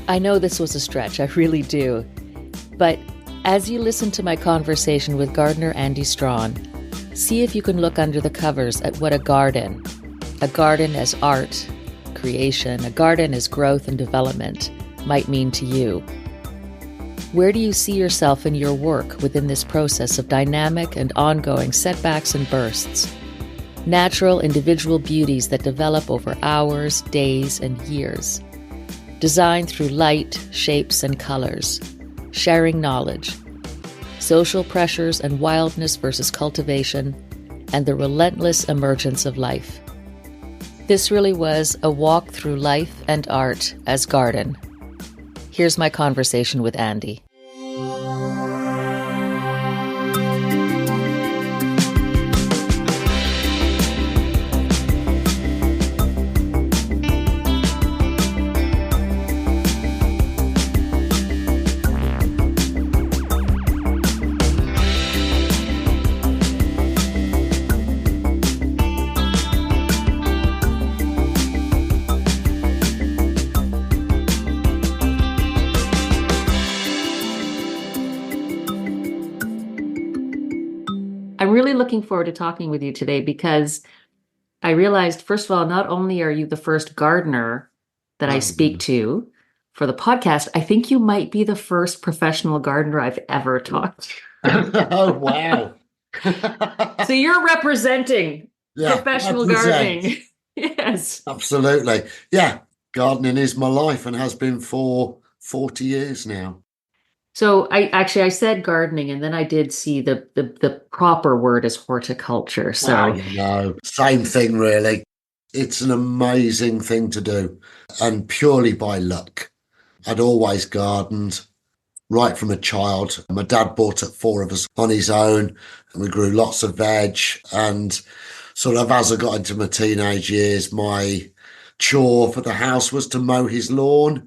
I know this was a stretch, I really do. But as you listen to my conversation with gardener Andi Strachan, see if you can look under the covers at what a garden as art, creation, a garden as growth and development might mean to you. Where do you see yourself in your work within this process of dynamic and ongoing setbacks and bursts? Natural individual beauties that develop over hours, days, and years. Designed through light, shapes, and colors. Sharing knowledge. Social pressures and wildness versus cultivation, and the relentless emergence of life. This really was a walk through life and art as garden. Here's my conversation with Andi. I'm really looking forward to talking with you today because I realized, first of all, not only are you the first gardener that I speak to for the podcast, I think you might be the first professional gardener I've ever talked to. Oh, wow. So you're representing professional gardening. Yes. Absolutely. Yeah. Gardening is my life and has been for 40 years now. So I said gardening, and then I did see the proper word is horticulture. So no, same thing really. It's an amazing thing to do, and purely by luck. I'd always gardened right from a child. My dad bought it 4 of us on his own, and we grew lots of veg. And sort of as I got into my teenage years, my chore for the house was to mow his lawn,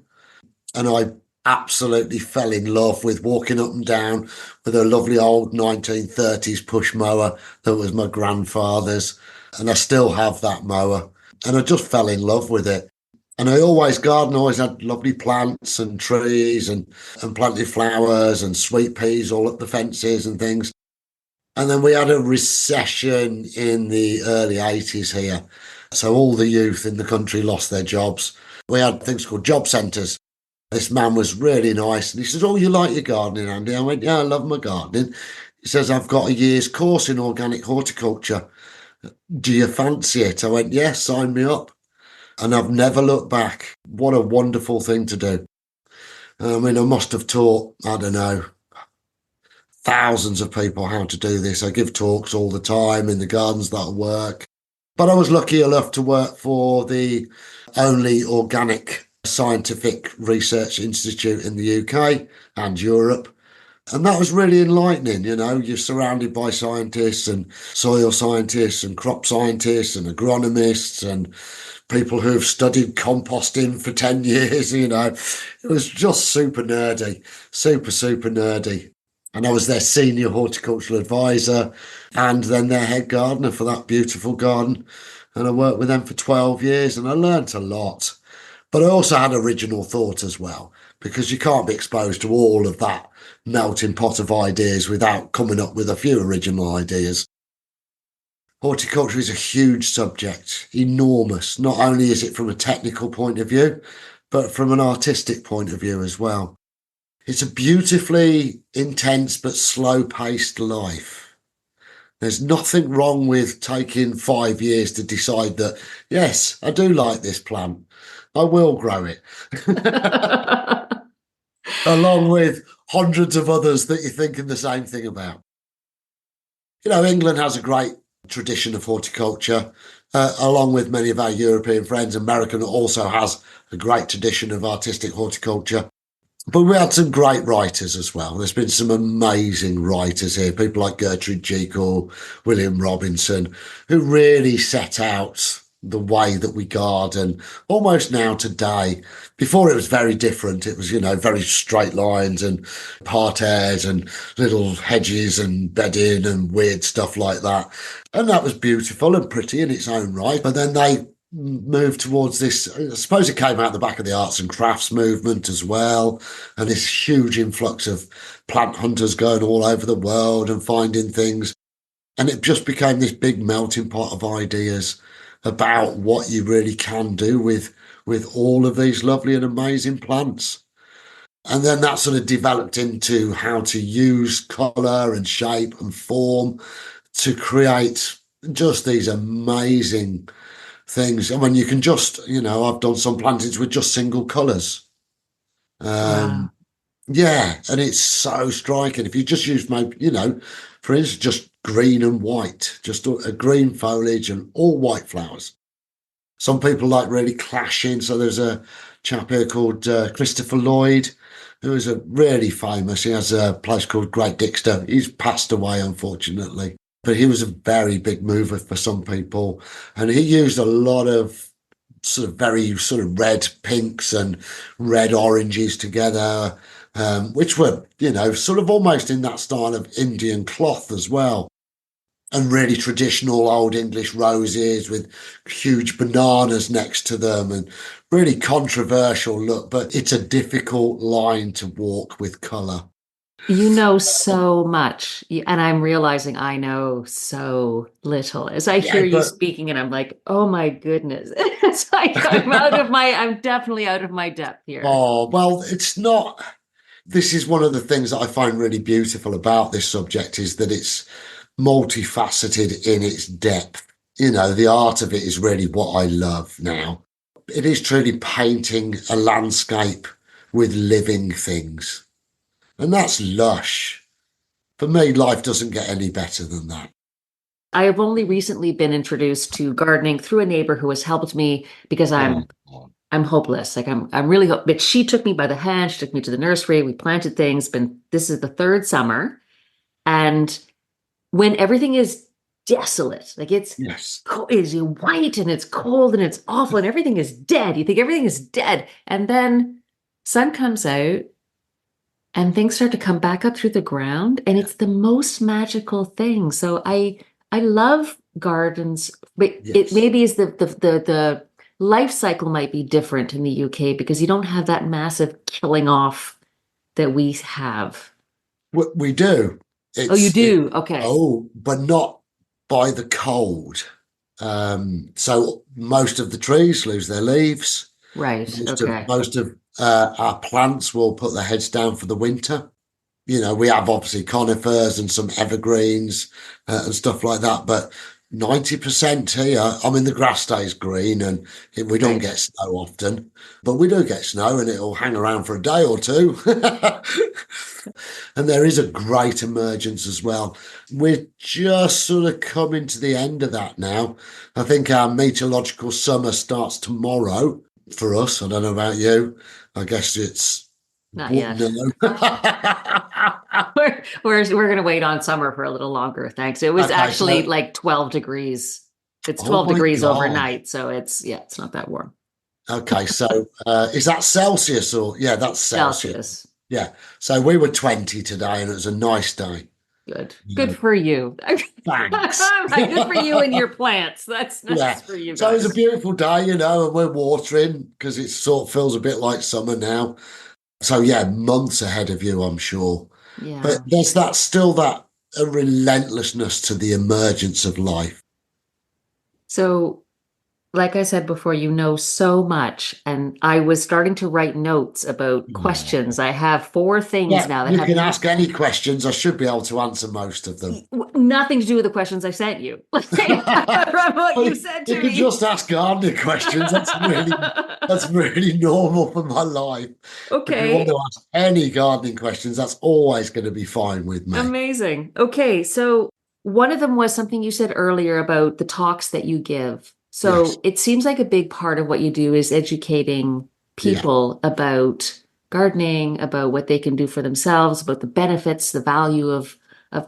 and I absolutely fell in love with walking up and down with a lovely old 1930s push mower that was my grandfather's, and I still have that mower, and I just fell in love with it. And I always garden, always had lovely plants and trees and planted flowers and sweet peas all up the fences and things. And then we had a recession in the early 80s here, so all the youth in the country lost their jobs. We had things called job centres. This man was really nice, and he says, "Oh, you like your gardening, Andi?" I went, "Yeah, I love my gardening." He says, "I've got a year's course in organic horticulture. Do you fancy it?" I went, "Yes, sign me up." And I've never looked back. What a wonderful thing to do. I mean, I must have taught, I don't know, thousands of people how to do this. I give talks all the time in the gardens that I work. But I was lucky enough to work for the only organic scientific research institute in the UK and Europe. And that was really enlightening. You know, you're surrounded by scientists and soil scientists and crop scientists and agronomists and people who've studied composting for 10 years, you know. It was just super nerdy, super nerdy. And I was their senior horticultural advisor and then their head gardener for that beautiful garden. And I worked with them for 12 years and I learnt a lot. But I also had original thought as well, because you can't be exposed to all of that melting pot of ideas without coming up with a few original ideas. Horticulture is a huge subject, enormous. Not only is it from a technical point of view, but from an artistic point of view as well. It's a beautifully intense but slow-paced life. There's nothing wrong with taking 5 years to decide that, yes, I do like this plant. I will grow it. Along with hundreds of others that you're thinking the same thing about. You know, England has a great tradition of horticulture, along with many of our European friends. America also has a great tradition of artistic horticulture. But we had some great writers as well. There's been some amazing writers here, people like Gertrude Jekyll, William Robinson, who really set out the way that we garden almost now today. Before it was very different. It was, you know, very straight lines and parterres and little hedges and bedding and weird stuff like that. And that was beautiful and pretty in its own right. But then they moved towards this. I suppose it came out the back of the arts and crafts movement as well, and this huge influx of plant hunters going all over the world and finding things. And it just became this big melting pot of ideas about what you really can do with all of these lovely and amazing plants. And then that sort of developed into how to use color and shape and form to create just these amazing things. I mean, you can just, I've done some plantings with just single colors. Wow. Yeah, and it's so striking. If you just use maybe, for instance, just green and white, just a green foliage and all white flowers. Some people like really clashing. So there's a chap here called Christopher Lloyd, who is a really famous. He has a place called Great Dixter. He's passed away, unfortunately, but he was a very big mover for some people, and he used a lot of sort of very sort of red pinks and red oranges together, which were, sort of almost in that style of Indian cloth as well. And really traditional old English roses with huge bananas next to them and really controversial look, but it's a difficult line to walk with colour. You know so much, and I'm realizing I know so little as I hear Yeah, you but speaking, and I'm like, oh my goodness. It's like I'm definitely out of my depth here. oh, well, it's not. This is one of the things that I find really beautiful about this subject is that it's multifaceted in its depth. The art of it is really what I love now. It is truly painting a landscape with living things. And that's lush. For me, life doesn't get any better than that. I have only recently been introduced to gardening through a neighbor who has helped me because Oh, I'm hopeless. Like I'm really, but she took me by the hand. She took me to the nursery. We planted things. Been This is the third summer, and when everything is desolate, like yes. it's white and it's cold and it's awful and everything is dead. You think everything is dead, and then sun comes out and things start to come back up through the ground, and it's the most magical thing. So I love gardens, but it Yes. maybe is the life cycle might be different in the UK because you don't have that massive killing off that we have. We do. Oh, you It, do? Okay. oh, but not by the cold. So most of the trees lose their leaves. Right. Okay. Most of our plants will put their heads down for the winter. We have obviously conifers and some evergreens and stuff like that, but 90% here, I mean, the grass stays green and we don't Right. get snow often, but we do get snow and it'll hang around for a day or two. And there is a great emergence as well. We're just sort of coming to the end of that now. I think our meteorological summer starts tomorrow for us. I don't know about you. I guess it's Not what? yet. No. We're gonna wait on summer for a little longer, thanks. It was Okay, actually so like 12 degrees. It's oh 12 my degrees God. overnight, so it's not that warm. Okay, so is that Celsius or yeah, that's Celsius. Celsius. Yeah. So we were 20 today and it was a nice day. Good. Good Yeah. for you. Thanks. Good for you and your plants. That's Yeah. nice for you So it was a guys. beautiful day, and we're watering because it sort of feels a bit like summer now. So yeah, months ahead of you, I'm sure. But Yeah. there's that still that a relentlessness to the emergence of life. So like I said before, you know so much. And I was starting to write notes about questions. I have four things Yeah, now that you have can ask any questions. I should be able to answer most of them. nothing to do with the questions I sent you from what Well, you said you to can me. just ask gardening questions. That's really normal for my life. If you want Okay, to ask any gardening questions, that's always going to be fine with me. amazing. Okay, so one of them was something you said earlier about the talks that you give. Yes. So it seems like a big part of what you do is educating Yeah. people about gardening, about what they can do for themselves, about the benefits, the value of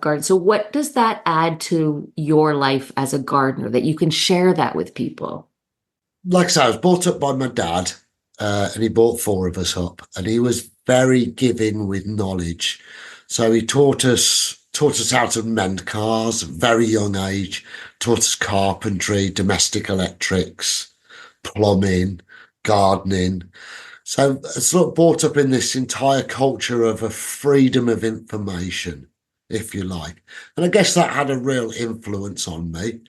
garden. So what does that add to your life as a gardener that you can share that with people? Like I say, I was brought up by my dad, and he brought four of us up, and he was very giving with knowledge. So he taught us how to mend cars at a very young age, taught us carpentry, domestic electrics. plumbing, gardening. So it's sort of brought up in this entire culture of a freedom of information, if you like. And I guess that had a real influence on me.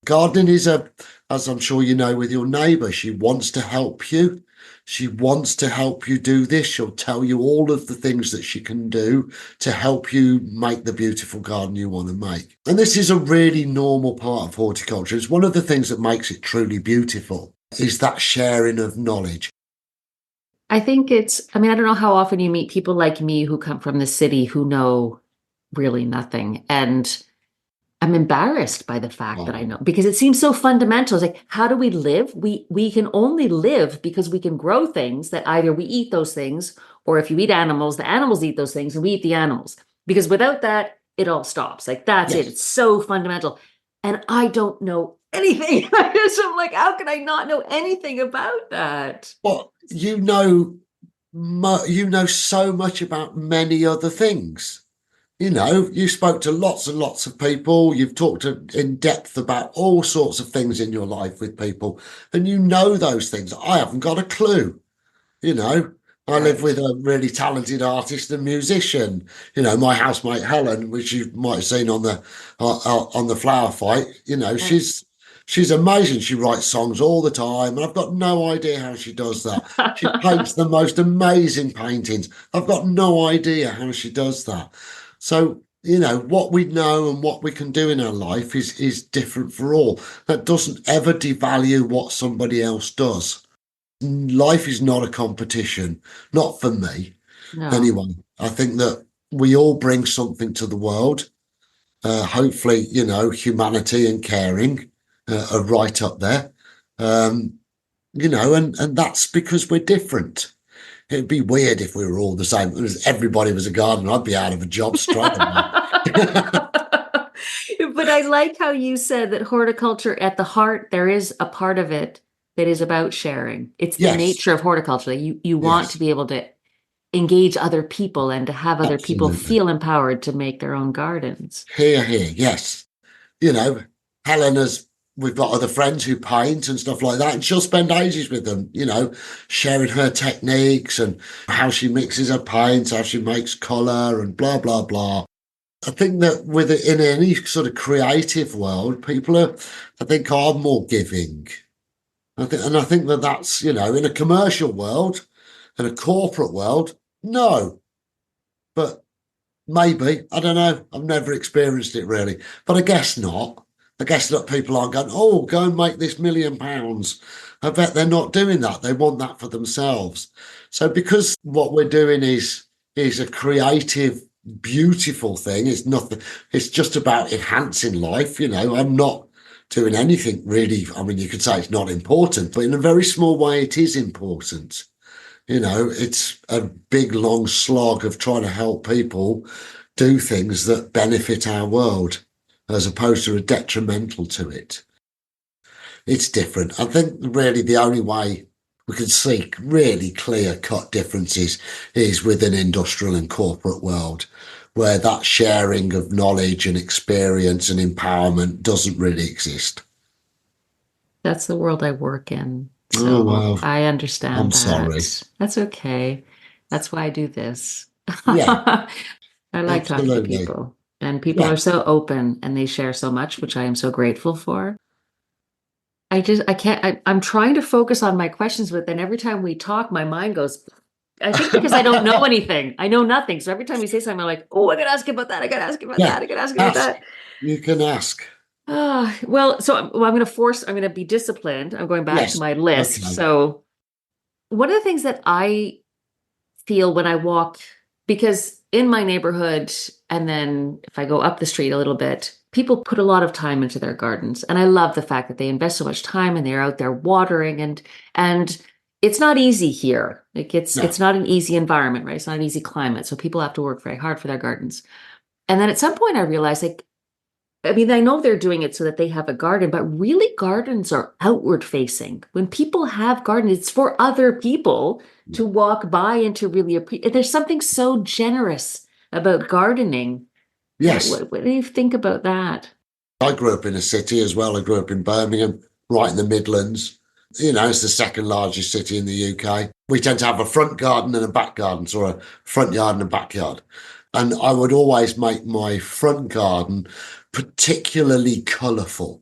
Gardening is as I'm sure you know with your neighbour, she wants to help you. She wants to help you do this. She'll tell you all of the things that she can do to help you make the beautiful garden you want to make. And this is a really normal part of horticulture. It's one of the things that makes it truly beautiful, is that sharing of knowledge. I think I mean, I don't know how often you meet people like me who come from the city who know really nothing. And I'm embarrassed by the fact that I Oh, know because it seems so fundamental. It's like, how do we live? We can only live because we can grow things that either we eat those things, or if you eat animals, the animals eat those things and we eat the animals. Because without that, it all stops. Like that's it. yes. It's so fundamental. And I don't know anything. I'm like, how can I not know anything about that? But you know so much about many other things. You know, you spoke to lots and lots of people. You've talked in depth about all sorts of things in your life with people, and you know those things. I haven't got a clue. You know, I live Right. with a really talented artist and musician. You know, my housemate Helen, which you might have seen on the flower fight. You know, Right. she's amazing. She writes songs all the time, and I've got no idea how she does that. She paints the most amazing paintings. I've got no idea how she does that. So, you know, what we know and what we can do in our life is different for all. That doesn't ever devalue what somebody else does. Life is not a competition, not for me. No. Anyway, I think that we all bring something to the world. Hopefully, you know, humanity and caring are right up there. Um, you know, and that's because we're different. It'd be weird if we were all the same. If everybody was a gardener, I'd be out of a job straight away. But I like how you said that horticulture at the heart, there is a part of it that is about sharing. It's the Yes, nature of horticulture. You want to yes, be able to engage other people and to have other people absolutely. feel empowered to make their own gardens. Here, here, yes. You know, Helena's, we've got other friends who paint and stuff like that, and she'll spend ages with them, you know, sharing her techniques and how she mixes her paints, how she makes colour and blah, blah, blah. I think that in any sort of creative world, people are, I think, are more giving. I think that that's, you know, in a commercial world, in a corporate world, no, but maybe. I don't know. I've never experienced it really, but I guess not. I guess that people aren't going, oh, go and make this £1,000,000. I bet they're not doing that. They want that for themselves. So because what we're doing is a creative, beautiful thing, it's nothing, it's just about enhancing life. You know, I'm not doing anything really. I mean, you could say it's not important, but in a very small way, it is important. You know, it's a big, long slog of trying to help people do things that benefit our world as opposed to a detrimental to it. It's different. I think really the only way we can see really clear cut differences is within industrial and corporate world, where that sharing of knowledge and experience and empowerment doesn't really exist. That's the world I work in. Oh, So well, I understand I'm sorry. that. That's okay. That's why I do this. Yeah, I like talking to absolutely. people, and people Yeah. are so open and they share so much, which I am so grateful for. I can't, I'm trying to focus on my questions, but then every time we talk, my mind goes, I think because I don't know anything, I know nothing. So every time you say something, I'm like, oh, I gotta ask you about that. I gotta ask you about Yeah. that. I gotta ask you about Ask. that. You can ask. Well, so I'm going to I'm going to be disciplined. I'm going back to Yes. my list. Okay. So one of the things that I feel when I walk, because in my neighborhood, and then if I go up the street a little bit, people put a lot of time into their gardens. And I love the fact that they invest so much time and they're out there watering and it's not easy here. Like No. it's not an easy environment, right? It's not an easy climate. So people have to work very hard for their gardens. And then at some point I realized like I mean, I know they're doing it so that they have a garden, but really gardens are outward facing. When people have gardens, it's for other people to walk by and to really appreciate. There's something so generous about gardening. Yes. What do you think about that? I grew up in a city as well. I grew up in Birmingham, right in the Midlands. It's the second largest city in the UK. We tend to have a front garden and a back garden, or a front yard and a backyard. And I would always make my front garden particularly colourful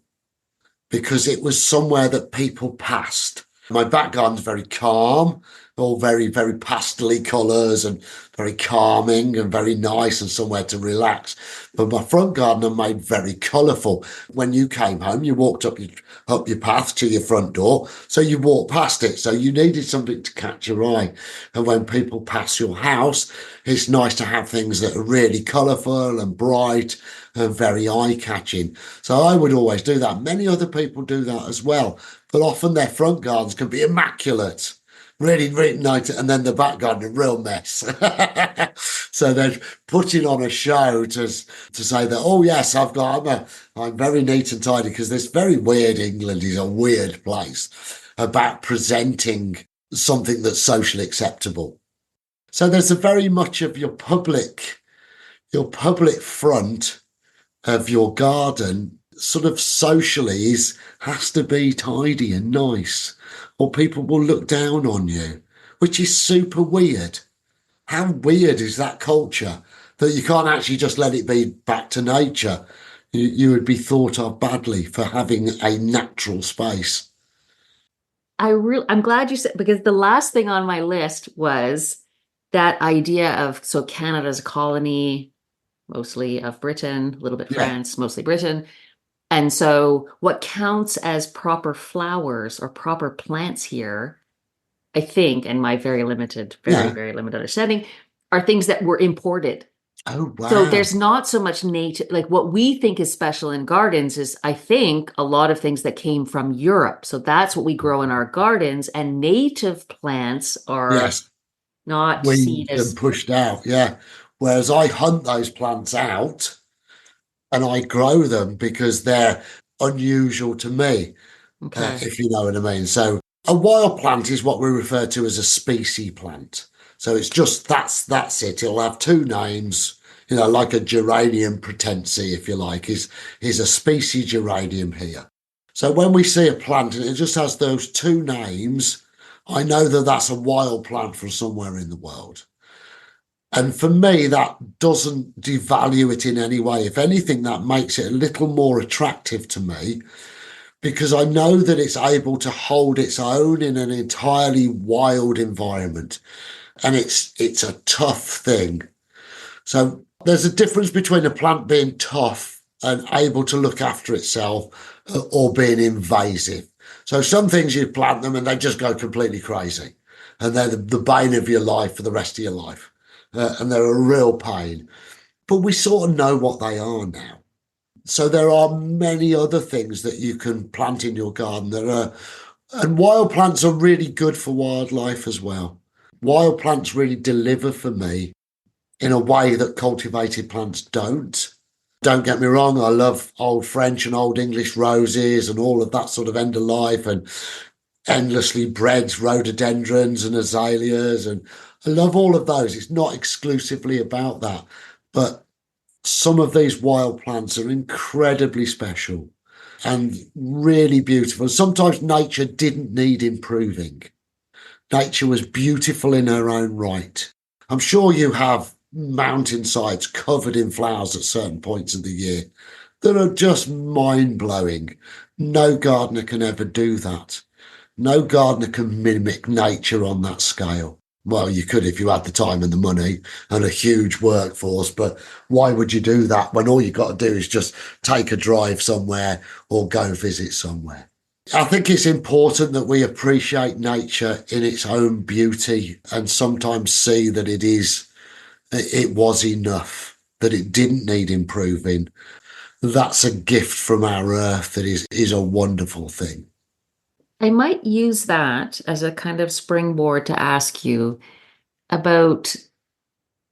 because it was somewhere that people passed. My back garden's very calm, all very, very pastely colours and very calming and very nice and somewhere to relax. But my front garden I made very colourful. When you came home, you walked up your path to your front door, so you walked past it. So you needed something to catch your eye. And when people pass your house, it's nice to have things that are really colourful and bright and very eye-catching. So I would always do that. Many other people do that as well, but often their front gardens can be immaculate, really, really nice, and then the back garden a real mess. So they're putting on a show to say that, oh yes, I'm very neat and tidy, because this very weird England is a weird place about presenting something that's socially acceptable. So there's a very much of your public front of your garden sort of socially has to be tidy and nice, or people will look down on you, which is super weird. How weird is that culture that you can't actually just let it be back to nature? You would be thought of badly for having a natural space. I'm glad you said, because the last thing on my list was that idea of, so Canada's a colony, mostly of Britain, a little bit Yeah, France, mostly Britain. And so what counts as proper flowers or proper plants here, I think, and my very limited, very, yeah. very limited understanding, are things that were imported. Oh, So wow. there's not so much nature, like what we think is special in gardens is, I think, a lot of things that came from Europe. So that's what we grow in our gardens, and native plants are Yes, not seen weeded and as, pushed out. Yeah. Whereas I hunt those plants out and I grow them because they're unusual to me, okay. if you know what I mean. So a wild plant is what we refer to as a species plant. So it's just that's it. It'll have two names, like a geranium pratense, if you like, is a species geranium here. So when we see a plant and it just has those two names, I know that that's a wild plant from somewhere in the world. And for me, that doesn't devalue it in any way. If anything, that makes it a little more attractive to me, because I know that it's able to hold its own in an entirely wild environment. And it's a tough thing. So there's a difference between a plant being tough and able to look after itself, or being invasive. So some things you plant them and they just go completely crazy. And they're the bane of your life for the rest of your life. And they're a real pain. But we sort of know what they are now. So there are many other things that you can plant in your garden and wild plants are really good for wildlife as well. Wild plants really deliver for me in a way that cultivated plants don't. Don't get me wrong, I love old French and old English roses and all of that sort of end of life and endlessly bred rhododendrons and azaleas. And I love all of those. It's not exclusively about that. But some of these wild plants are incredibly special and really beautiful. Sometimes nature didn't need improving. Nature was beautiful in her own right. I'm sure you have mountainsides covered in flowers at certain points of the year that are just mind blowing. No gardener can ever do that. No gardener can mimic nature on that scale. Well, you could if you had the time and the money and a huge workforce, but why would you do that when all you got to do is just take a drive somewhere or go visit somewhere? I think it's important that we appreciate nature in its own beauty and sometimes see that it was enough, that it didn't need improving. That's a gift from our earth that is a wonderful thing. I might use that as a kind of springboard to ask you about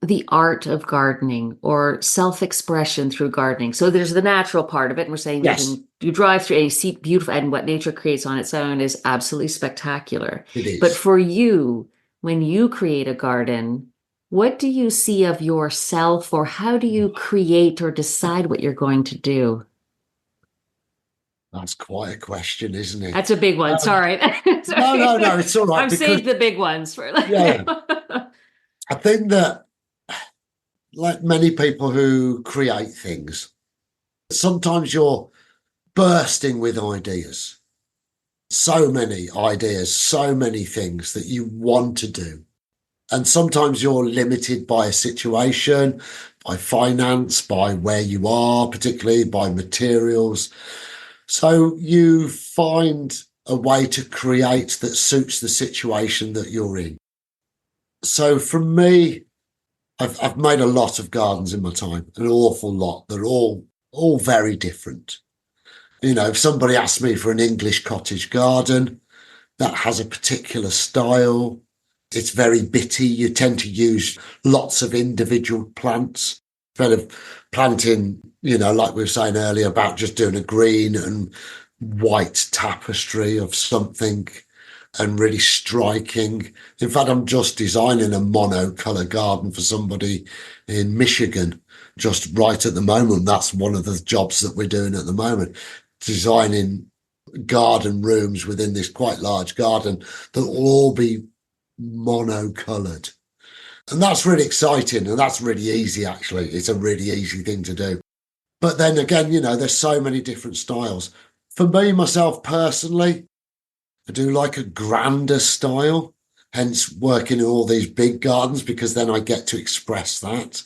the art of gardening or self-expression through gardening. So there's the natural part of it, and we're saying Yes, you drive through and you see beautiful, and what nature creates on its own is absolutely spectacular. it But is. for you, when you create a garden, what do you see of yourself, or how do you create or decide what you're going to do? That's quite a question, isn't it? That's a big one. Sorry. No, it's all right I've because, saved the big ones for yeah, later. I think that, like many people who create things, sometimes you're bursting with ideas. So many ideas, so many things that you want to do. And sometimes you're limited by a situation, by finance, by where you are, particularly by materials. So you find a way to create that suits the situation that you're in. So for me, I've made a lot of gardens in my time, an awful lot. They're all very different. You know, if somebody asked me for an English cottage garden that has a particular style, it's very bitty. You tend to use lots of individual plants instead of planting, you know, like we were saying earlier about just doing a green and white tapestry of something and really striking. In fact, I'm just designing a monocolour garden for somebody in Michigan, just right at the moment. That's one of the jobs that we're doing at the moment, designing garden rooms within this quite large garden that will all be monocolored. And that's really exciting. And that's really easy, actually. It's a really easy thing to do. But then again, you know, there's so many different styles. For me, myself personally, I do like a grander style, hence working in all these big gardens because then I get to express that.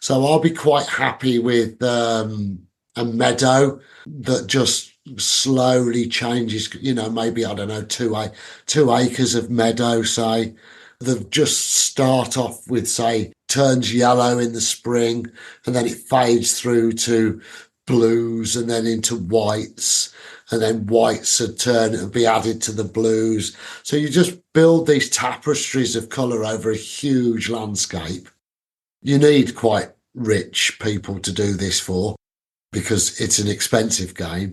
So I'll be quite happy with a meadow that just slowly changes, you know, maybe, I don't know, 2 acres of meadow, say, that just start off with, say, turns yellow in the spring and then it fades through to blues and then into whites and then whites would turn and be added to the blues. So you just build these tapestries of colour over a huge landscape. You need quite rich people to do this for because it's an expensive game.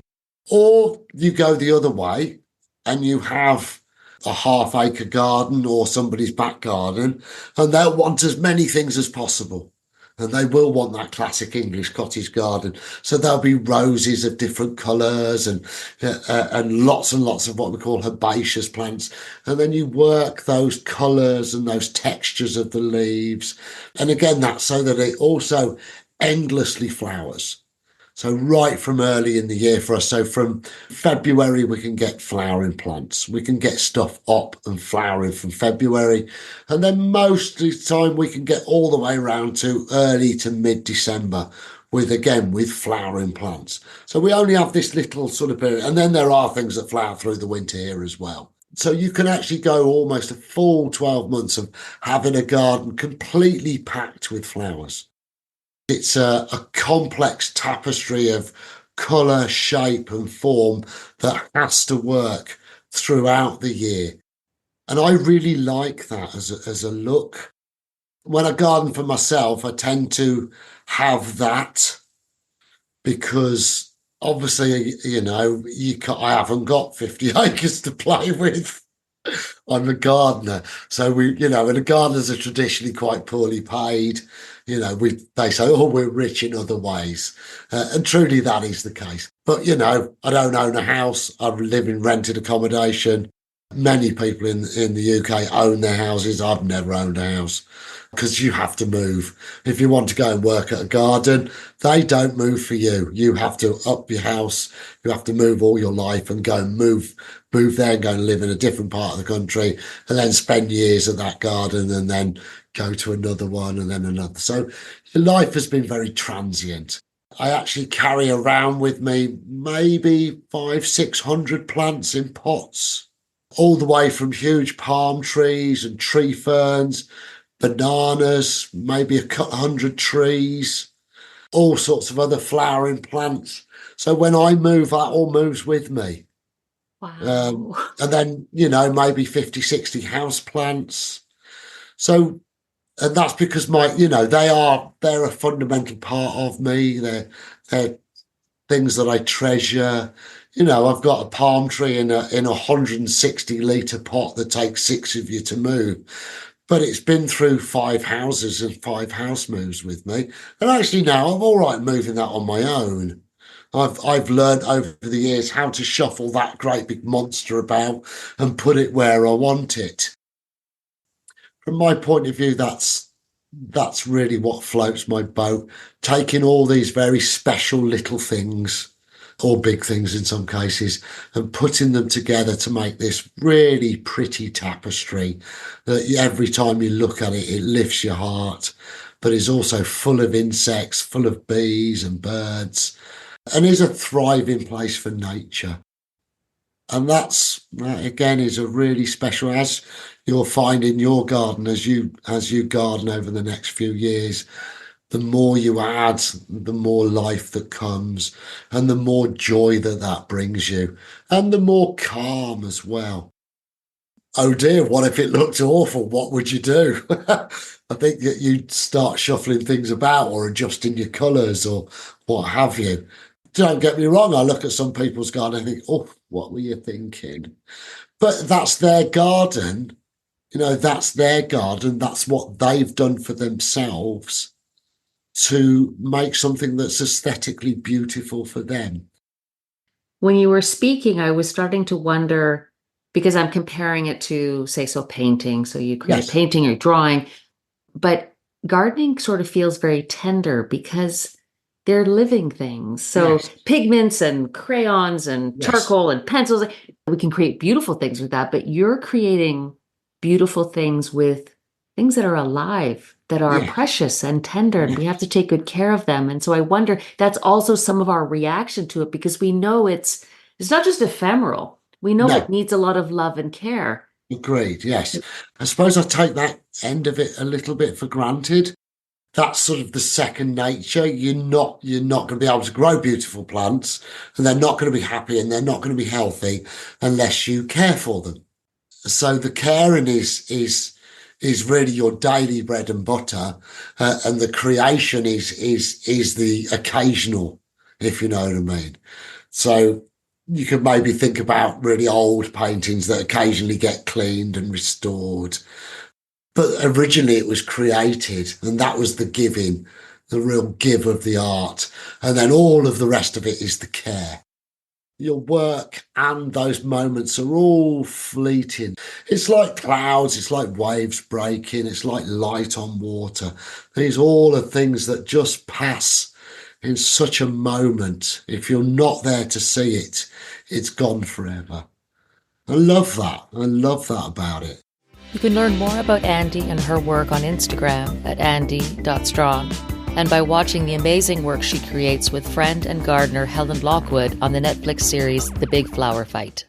Or you go the other way and you have a half-acre garden or somebody's back garden and they'll want as many things as possible. And they will want that classic English cottage garden. So there'll be roses of different colours and lots of what we call herbaceous plants. And then you work those colours and those textures of the leaves. And again, that's so that it also endlessly flowers. So right from early in the year for us. So from February, we can get flowering plants. We can get stuff up and flowering from February. And then most of the time we can get all the way around to early to mid-December with flowering plants. So we only have this little sort of period. And then there are things that flower through the winter here as well. So you can actually go almost a full 12 months of having a garden completely packed with flowers. It's a complex tapestry of colour, shape, and form that has to work throughout the year. And I really like that as a look. When I garden for myself, I tend to have that because obviously, you know, I haven't got 50 acres to play with. I'm a gardener. So and the gardeners are traditionally quite poorly paid. You know, they say, oh, we're rich in other ways. And truly that is the case. But, you know, I don't own a house. I live in rented accommodation. Many people in the UK own their houses. I've never owned a house because you have to move. If you want to go and work at a garden, they don't move for you. You have to up your house. You have to move all your life and go and move there and go and live in a different part of the country and then spend years at that garden and then go to another one and then another. So life has been very transient. I actually carry around with me maybe 500-600 plants in pots, all the way from huge palm trees and tree ferns, bananas, maybe a couple hundred trees, all sorts of other flowering plants. So when I move, that all moves with me. Wow. And then, you know, maybe 50-60 house plants. So, and that's because they're a fundamental part of me. They're things that I treasure. You know, I've got a palm tree in a 160-litre pot that takes 6 of you to move. But it's been through 5 houses and 5 house moves with me. And actually now I'm all right moving that on my own. I've learned over the years how to shuffle that great big monster about and put it where I want it. From my point of view, that's really what floats my boat. Taking all these very special little things, or big things in some cases, and putting them together to make this really pretty tapestry that every time you look at it, it lifts your heart, but is also full of insects, full of bees and birds, and is a thriving place for nature. And that again is a really special, as you'll find in your garden as you garden over the next few years. The more you add, the more life that comes, and the more joy that brings you, and the more calm as well. Oh dear, what if it looked awful? What would you do? I think that you'd start shuffling things about or adjusting your colours or what have you. Don't get me wrong, I look at some people's garden and think, oh, what were you thinking? But that's their garden. That's their garden. That's what they've done for themselves to make something that's aesthetically beautiful for them. When you were speaking, I was starting to wonder, because I'm comparing it to, say, painting. So you create a painting or drawing, but gardening sort of feels very tender because they're living things. So pigments and crayons and charcoal and pencils, we can create beautiful things with that, but you're creating beautiful things with things that are alive, that are precious and tender, and we have to take good care of them. And so I wonder, that's also some of our reaction to it, because we know it's not just ephemeral. We know it needs a lot of love and care. Agreed, yes. I suppose I take that end of it a little bit for granted. That's sort of the second nature. You're not going to be able to grow beautiful plants, and they're not going to be happy and they're not going to be healthy unless you care for them. So the caring is really your daily bread and butter, and the creation is the occasional, if you know what I mean. So you could maybe think about really old paintings that occasionally get cleaned and restored. But originally it was created, and that was the giving, the real give of the art. And then all of the rest of it is the care. Your work and those moments are all fleeting. It's like clouds, it's like waves breaking, it's like light on water. These all are things that just pass in such a moment. If you're not there to see it, it's gone forever. I love that. I love that about it. You can learn more about Andi and her work on Instagram at andi.strachan, and by watching the amazing work she creates with friend and gardener Helen Lockwood on the Netflix series The Big Flower Fight.